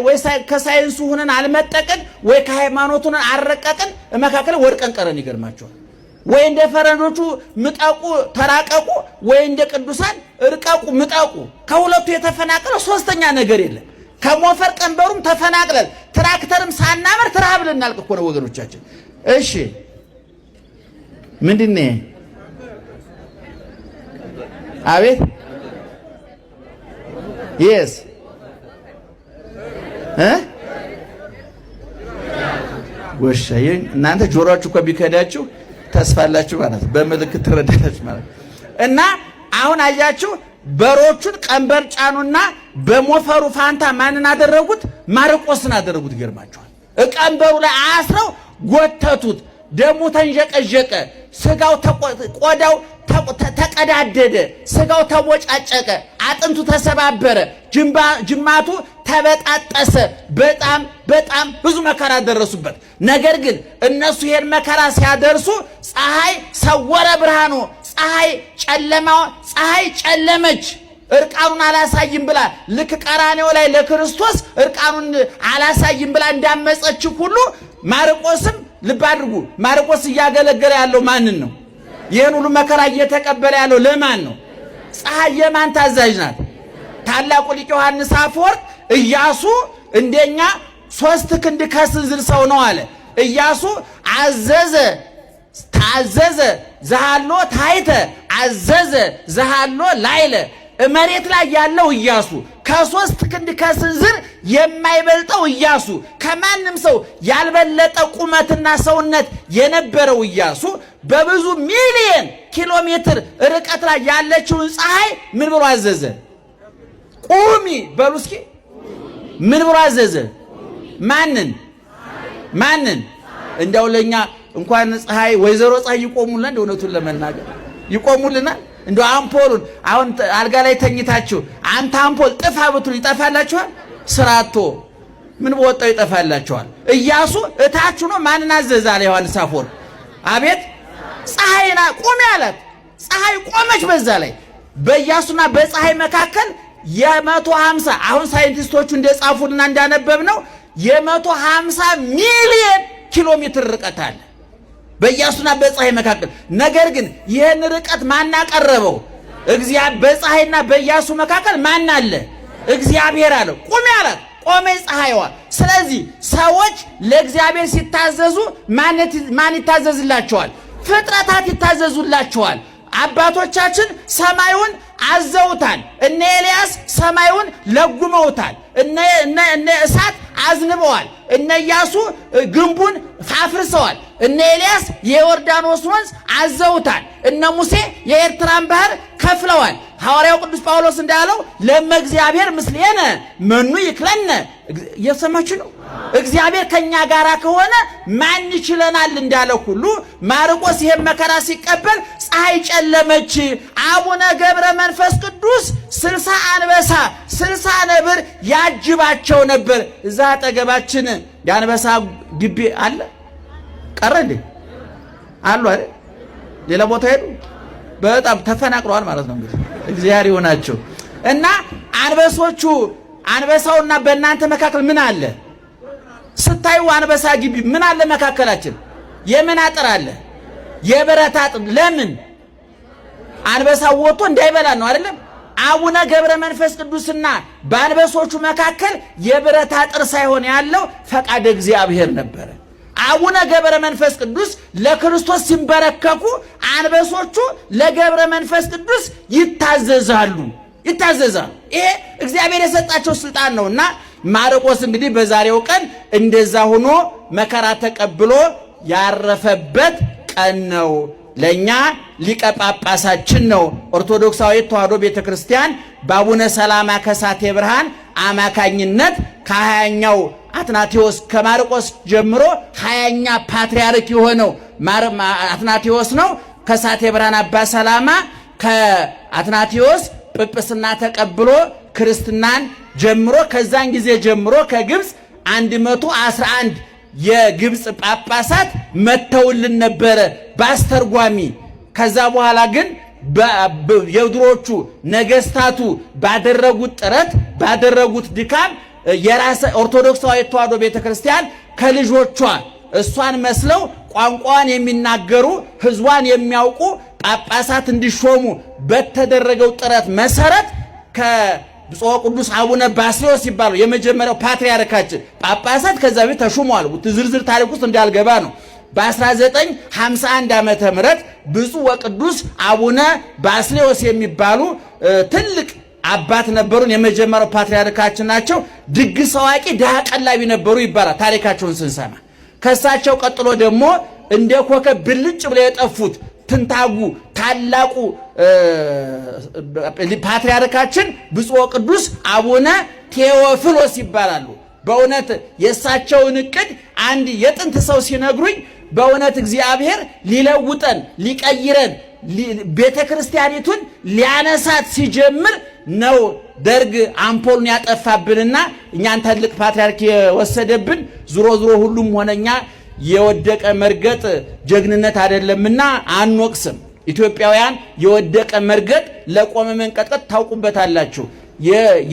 ወይ ከሳይንሱ ሆነን አልመጠቅን ወይ ከሃይማኖቱ ሆነን አልረቀቅን፣ መካከል ወድቀን ቀረን። ይገርማችኋል። ወይ እንደ ፈረንጆቹ ምጠቁ ተራቀቁ፣ ወይ እንደ ቅዱሳን እርቀቁ ምጠቁ። ከሁለቱ የተፈናቀለ ሶስተኛ ነገር የለም። ከሞፈር ቀንበሩም ተፈናቅለን ትራክተርም ሳናመር ትራብ ልናልቅ እኮ ነው ወገኖቻችን። እሺ ምንድነው? አቤት yes ወሻዬ እናንተ ጆሮአችሁ እኮ ቢከዳችሁ ተስፋላችሁ ማለት በመልእክት ትረዳላችሁ ማለት እና አሁን አያችሁ በሮቹን ቀንበር ጫኑና በሞፈሩ ፋንታ ማንን አደረጉት? ማርቆስን አደረጉት። ይገርማችኋል። ቀንበሩ ላይ አስረው ጎተቱት። ደሙ ተንዠቀዠቀ፣ ስጋው ቆዳው ተቀዳደደ፣ ስጋው ተቦጫጨቀ፣ አጥንቱ ተሰባበረ፣ ጅማቱ ተበጣጠሰ። በጣም ብዙ መከራ ደረሱበት። ነገር ግን እነሱ ይሄን መከራ ሲያደርሱ ፀሐይ ሰወረ ብርሃኑ፣ ፀሐይ ጨለመች። እርቃኑን አላሳይም ብላ ልክ ቀራኔው ላይ ለክርስቶስ እርቃኑን አላሳይም ብላ እንዳመፀችው ሁሉ ማርቆስም ልብ አድርጉ፣ ማርቆስ እያገለገለ ያለው ማንን ነው? ይህን ሁሉ መከራ እየተቀበለ ያለው ለማን ነው? ፀሐይ የማን ታዛዥ ናት? ታላቁ ሊቅ ዮሐንስ አፈወርቅ ኢያሱ እንደኛ 3 ክንድ ከስንዝር ሰው ነው አለ። ኢያሱ ታዘዘ ዘሃሎ ታይተ አዘዘ ዘሃሎ ላይለ። መሬት ላይ ያለው ኢያሱ ከ3 ክንድ ከስንዝር የማይበልጠው ኢያሱ፣ ከማንም ሰው ያልበለጠ ቁመትና ሰውነት የነበረው ኢያሱ በብዙ ሚሊዮን ኪሎ ሜትር ርቀት ላይ ያለችውን ፀሐይ ምን ብሎ አዘዘ? ቁሚ በሉ እስኪ። ምን ብሎ አዘዘ? ማንን? እንደው ለኛ እንኳን ፀሐይ ወይዘሮ ፀሐይ ይቆሙልን። እውነቱን ለመናገር ይቆሙልናል? እንደው አምፖሉን አሁን አልጋ ላይ ተኝታችሁ አንተ አምፖል ጥፋ ብትሉ ይጠፋላችኋል? ስራቶ ምን በወጣው ይጠፋላችኋል? ኢያሱ እታች ነው ማንን አዘዘ አለ ዮሐንስ አፈወርቅ። አቤት ፀሐይና ቆም ያላት ፀሐይ ቆመች። በዛ ላይ በኢያሱና በፀሐይ መካከል የ150 አሁን ሳይንቲስቶቹ እንደጻፉልና እንዳነበብነው የ150 ሚሊዮን ኪሎ ሜትር ርቀት አለ በኢያሱና በፀሐይ መካከል። ነገር ግን ይህን ርቀት ማን አቀረበው? እግዚአብሔር። በፀሐይና በኢያሱ መካከል ማን አለ? እግዚአብሔር አለ። ቁም ያላት ቆመች ፀሐይዋ። ስለዚህ ሰዎች ለእግዚአብሔር ሲታዘዙ ማን ይታዘዝላቸዋል? ፍጥረታት ይታዘዙላቸዋል። አባቶቻችን ሰማዩን አዘውታል። እነ ኤልያስ ሰማዩን ለጉመውታል። እነ እሳት አዝንበዋል። እነ ኢያሱ ግንቡን አፍርሰዋል። እነ ኤልያስ የዮርዳኖስ ወንዝ አዘውታል። እነ ሙሴ የኤርትራን ባህር ከፍለዋል። ሐዋርያው ቅዱስ ጳውሎስ እንዳለው ለመ እግዚአብሔር ምስሌነ መኑ ይክለነ። እየሰማችሁ ነው? እግዚአብሔር ከኛ ጋር ከሆነ ማን ይችለናል እንዳለ ሁሉ ማርቆስ ይሄን መከራ ሲቀበል ፀሐይ ጨለመች። አቡነ ገብረ መንፈስ ቅዱስ 60 አንበሳ 60 ነብር ያጅባቸው ነበር። እዛ አጠገባችን የአንበሳ ግቢ አለ ቀረ እንዴ? አሉ አይደል? ሌላ ቦታ ሄዱ። በጣም ተፈናቅለዋል ማለት ነው። እንግዲህ እግዚአብሔር ይሆናቸው እና አንበሶቹ አንበሳውና በእናንተ መካከል ምን አለ ስታዩ? አንበሳ ግቢ ምን አለ መካከላችን? የምን አጥር አለ? የብረት አጥር። ለምን? አንበሳው ወጥቶ እንዳይበላ ነው አይደለም? አቡነ ገብረ መንፈስ ቅዱስና በአንበሶቹ መካከል የብረት አጥር ሳይሆን ያለው ፈቃደ እግዚአብሔር ነበረ። አቡነ ገብረ መንፈስ ቅዱስ ለክርስቶስ ሲንበረከኩ አንበሶቹ ለገብረ መንፈስ ቅዱስ ይታዘዛሉ። ይሄ እግዚአብሔር የሰጣቸው ስልጣን ነውና ማርቆስ እንግዲህ በዛሬው ቀን እንደዛ ሆኖ መከራ ተቀብሎ ያረፈበት ቀን ነው። ለኛ ሊቀ ጳጳሳችን ነው። ኦርቶዶክሳዊት ተዋሕዶ ቤተክርስቲያን በአቡነ ሰላማ ከሳቴ ብርሃን አማካኝነት ከ20ኛው አትናቴዎስ ከማርቆስ ጀምሮ 20ኛ ፓትርያርክ የሆነው አትናቴዎስ ነው። ከሳቴ ብርሃን አባ ሰላማ ከአትናቴዎስ ጵጵስና ተቀብሎ ክርስትናን ጀምሮ ከዛን ጊዜ ጀምሮ ከግብፅ 111 የግብፅ ጳጳሳት መተውልን ነበረ ባስተርጓሚ። ከዛ በኋላ ግን የድሮቹ ነገስታቱ ባደረጉት ጥረት ባደረጉት ድካም የራስ ኦርቶዶክሳዊ ተዋሕዶ ቤተክርስቲያን ከልጆቿ እሷን መስለው ቋንቋን የሚናገሩ ህዝቧን የሚያውቁ ጳጳሳት እንዲሾሙ በተደረገው ጥረት መሰረት ከብፁዕ ቅዱስ አቡነ ባስልዮስ ይባሉ የመጀመሪያው ፓትርያርካችን ጳጳሳት ከዛ ቤት ተሾመዋል። ዝርዝር ታሪክ ውስጥ እንዳልገባ ነው። በ1951 ዓመተ ምህረት ብፁዕ ወቅዱስ አቡነ ባስልዮስ የሚባሉ ትልቅ አባት ነበሩን። የመጀመሪያው ፓትርያርካችን ናቸው። ድግስ አዋቂ ድሃ ቀላቢ ነበሩ ይባላል ታሪካቸውን ስንሰማ። ከሳቸው ቀጥሎ ደግሞ እንደ ኮከብ ብልጭ ብለው የጠፉት ትንታጉ ታላቁ ፓትርያርካችን ብፁዕ ቅዱስ አቡነ ቴዎፍሎስ ይባላሉ። በእውነት የእሳቸውን እቅድ አንድ የጥንት ሰው ሲነግሩኝ በእውነት እግዚአብሔር ሊለውጠን ሊቀይረን ቤተ ክርስቲያኒቱን ሊያነሳት ሲጀምር ነው ደርግ አምፖሉን ያጠፋብንና እኛን ትልቅ ፓትርያርክ የወሰደብን። ዙሮ ሁሉም ሆነኛ የወደቀ መርገጥ ጀግንነት አይደለምና አንወቅስም። ኢትዮጵያውያን የወደቀ መርገጥ ለቆመ መንቀጥቀጥ ታውቁበታላችሁ።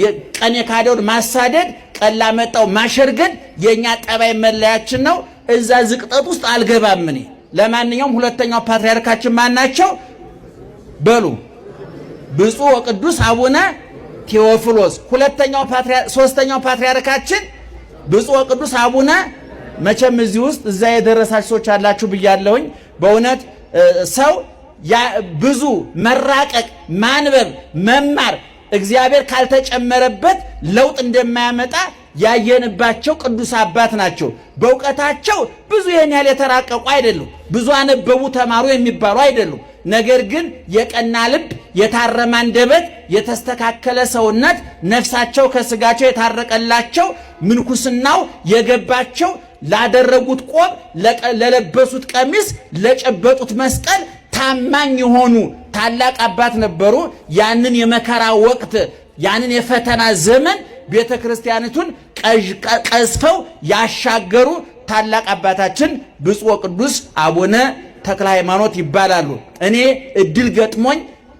የቀን የካደውን ማሳደድ ቀላ መጣው ማሸርገድ የኛ ጠባይ መለያችን ነው። እዛ ዝቅጠት ውስጥ አልገባም እኔ። ለማንኛውም ሁለተኛው ፓትርያርካችን ማን ናቸው በሉ? ብፁዕ ወቅዱስ አቡነ ቴዎፍሎስ። ሶስተኛው ፓትርያርካችን ብፁዕ ወቅዱስ አቡነ መቼም እዚህ ውስጥ እዛ የደረሳችሁ ሰዎች አላችሁ ብያለሁኝ። በእውነት ሰው ብዙ መራቀቅ፣ ማንበብ፣ መማር እግዚአብሔር ካልተጨመረበት ለውጥ እንደማያመጣ ያየንባቸው ቅዱስ አባት ናቸው። በእውቀታቸው ብዙ ይሄን ያህል የተራቀቁ አይደሉም። ብዙ አነበቡ ተማሩ የሚባሉ አይደሉም። ነገር ግን የቀና ልብ፣ የታረመ አንደበት፣ የተስተካከለ ሰውነት፣ ነፍሳቸው ከስጋቸው የታረቀላቸው፣ ምንኩስናው የገባቸው፣ ላደረጉት ቆብ፣ ለለበሱት ቀሚስ፣ ለጨበጡት መስቀል ታማኝ የሆኑ ታላቅ አባት ነበሩ። ያንን የመከራ ወቅት ያንን የፈተና ዘመን ቤተክርስቲያኒቱን ቀዝፈው ያሻገሩ ታላቅ አባታችን ብፁዕ ወቅዱስ አቡነ ተክለ ሃይማኖት ይባላሉ። እኔ እድል ገጥሞኝ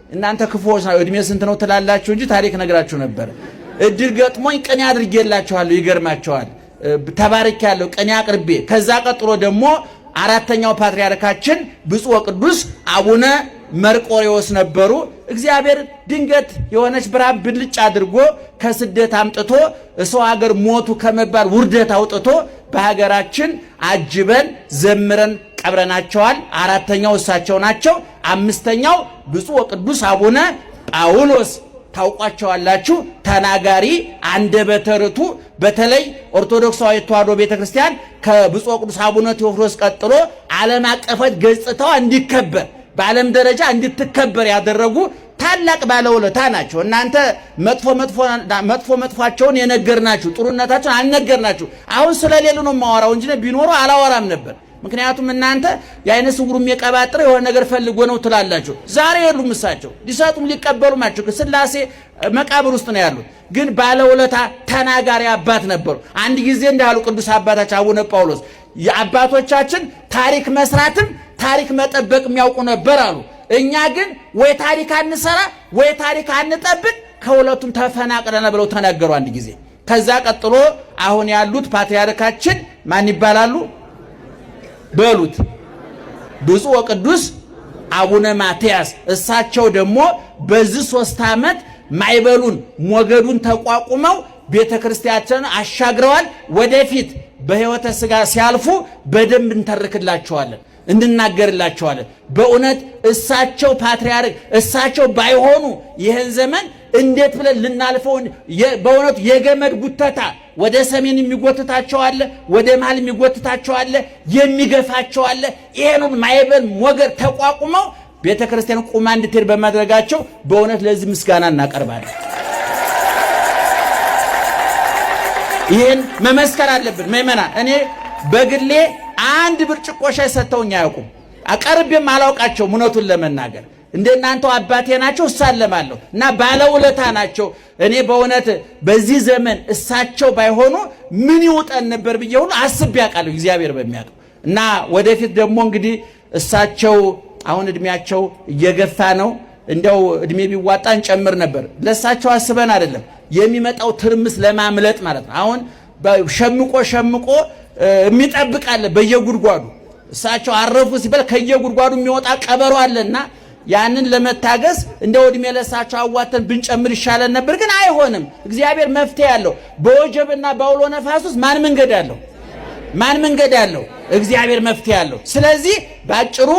እናንተ ክፉዎች ነው እድሜ ስንት ነው ትላላችሁ እንጂ ታሪክ ነግራችሁ ነበር። እድል ገጥሞኝ ቅኔ አድርጌላችኋለሁ። ይገርማችኋል። ተባርኬያለሁ ቅኔ አቅርቤ። ከዛ ቀጥሎ ደግሞ አራተኛው ፓትርያርካችን ብፁዕ ወቅዱስ አቡነ መርቆሬዎስ ነበሩ። እግዚአብሔር ድንገት የሆነች ብርሃን ብልጭ አድርጎ ከስደት አምጥቶ ሰው ሀገር ሞቱ ከመባል ውርደት አውጥቶ በሀገራችን አጅበን ዘምረን ቀብረናቸዋል። አራተኛው እሳቸው ናቸው። አምስተኛው ብፁዕ ወቅዱስ አቡነ ጳውሎስ ታውቋቸዋላችሁ። ተናጋሪ አንደበተ ርቱዕ፣ በተለይ ኦርቶዶክሳዊ ተዋሕዶ ቤተክርስቲያን ከብፁዕ ወቅዱስ አቡነ ቴዎፍሎስ ቀጥሎ ዓለም አቀፋዊ ገጽታዋ እንዲከበር በዓለም ደረጃ እንድትከበር ያደረጉ ታላቅ ባለውለታ ናቸው። እናንተ መጥፎ መጥፏቸውን የነገርናችሁ ጥሩነታቸውን አልነገርናችሁ። አሁን ስለሌሉ ነው የማወራው እንጂ ቢኖሩ አላወራም ነበር። ምክንያቱም እናንተ የአይነ ስውሩም የቀባጥረ የሆነ ነገር ፈልጎ ነው ትላላችሁ። ዛሬ የሉም እሳቸው ሊሰጡም ሊቀበሉም ናቸው። ስላሴ መቃብር ውስጥ ነው ያሉት። ግን ባለውለታ ተናጋሪ አባት ነበሩ። አንድ ጊዜ እንዳሉ ቅዱስ አባታችን አቡነ ጳውሎስ የአባቶቻችን ታሪክ መስራትም ታሪክ መጠበቅ የሚያውቁ ነበር አሉ። እኛ ግን ወይ ታሪክ አንሰራ ወይ ታሪክ አንጠብቅ ከሁለቱም ተፈናቅለና ብለው ተናገሩ አንድ ጊዜ። ከዛ ቀጥሎ አሁን ያሉት ፓትርያርካችን ማን ይባላሉ? በሉት። ብፁዕ ወቅዱስ አቡነ ማትያስ። እሳቸው ደግሞ በዚህ 3 ዓመት ማይበሉን ሞገዱን ተቋቁመው ቤተክርስቲያናችንን አሻግረዋል። ወደፊት በሕይወተ ሥጋ ሲያልፉ በደንብ እንተርክላቸዋለን እንናገርላቸዋለን። በእውነት እሳቸው ፓትርያርክ እሳቸው ባይሆኑ ይህን ዘመን እንዴት ብለን ልናልፈው? በእውነቱ የገመድ ጉተታ ወደ ሰሜን የሚጎትታቸው አለ፣ ወደ መሃል የሚጎትታቸው አለ፣ የሚገፋቸው አለ። ይሄንን ማይበል ሞገድ ተቋቁመው ቤተክርስቲያን ቁማ እንድትሄድ በማድረጋቸው በእውነት ለዚህ ምስጋና እናቀርባለን። ይሄን መመስከር አለብን ምእመናን። እኔ በግሌ አንድ ብርጭቆ ሻይ ሰጥተውኝ አያውቁም። አቀርቤም አላውቃቸውም። እውነቱን ለመናገር እንደናንተው አባቴ ናቸው፣ እሳለማለሁ እና ባለውለታ ናቸው። እኔ በእውነት በዚህ ዘመን እሳቸው ባይሆኑ ምን ይውጠን ነበር ብዬ ሁሉ አስቤ ያውቃለሁ፣ እግዚአብሔር በሚያውቀው። እና ወደፊት ደግሞ እንግዲህ እሳቸው አሁን እድሜያቸው እየገፋ ነው። እንደው እድሜ ቢዋጣ እንጨምር ነበር። ለእሳቸው አስበን አይደለም፣ የሚመጣው ትርምስ ለማምለጥ ማለት ነው። አሁን ሸምቆ የሚጠብቃለ በየጉድጓዱ። እሳቸው አረፉ ሲባል ከየጉድጓዱ የሚወጣ ቀበሮ አለና ያንን ለመታገስ እንደው እድሜ ለእሳቸው አዋተን ብንጨምር ይሻለን ነበር። ግን አይሆንም። እግዚአብሔር መፍትሄ ያለው በወጀብና በአውሎ ነፋስ ውስጥ ማን መንገድ ያለው? እግዚአብሔር መፍትሄ ያለው። ስለዚህ ባጭሩ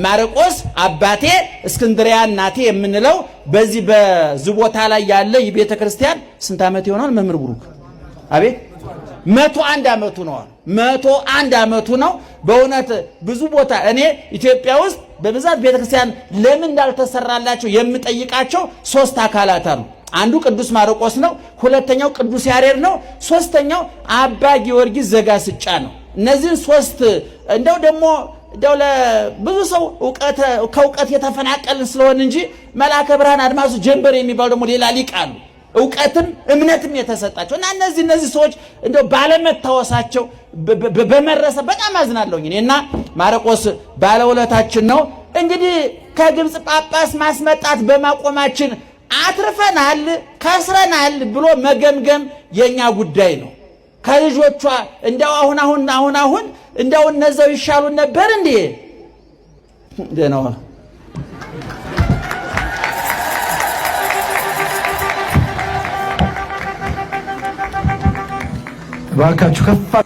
ማርቆስ አባቴ እስክንድሪያ እናቴ የምንለው በዚህ በዝቦታ ላይ ያለ የቤተ ክርስቲያን ስንት ዓመት ይሆናል መምህር ብሩክ? አቤት 101 ዓመቱ ነው። 101 ዓመቱ ነው። በእውነት ብዙ ቦታ እኔ ኢትዮጵያ ውስጥ በብዛት ቤተክርስቲያን ለምን እንዳልተሰራላቸው የምጠይቃቸው 3 አካላት አሉ። አንዱ ቅዱስ ማርቆስ ነው፣ ሁለተኛው ቅዱስ ያሬድ ነው፣ ሶስተኛው አባ ጊዮርጊስ ዘጋስጫ ነው። እነዚህን 3 እንደው ለብዙ ሰው ከእውቀት የተፈናቀልን ስለሆን እንጂ መልአከ ብርሃን አድማሱ ጀንበር የሚባሉ ደግሞ ሌላ ሊቅ አሉ፣ እውቀትም እምነትም የተሰጣቸው እና እነዚህ ሰዎች እንደው ባለመታወሳቸው በመረሰ በጣም አዝናለሁኝ እኔና ማርቆስ ባለውለታችን ነው። እንግዲህ ከግብፅ ጳጳስ ማስመጣት በማቆማችን አትርፈናል ከስረናል ብሎ መገምገም የኛ ጉዳይ ነው። ከልጆቿ እንደው አሁን እንደው እነዛው ይሻሉን ነበር እንዴ? ደህና ባካችሁ ከፍ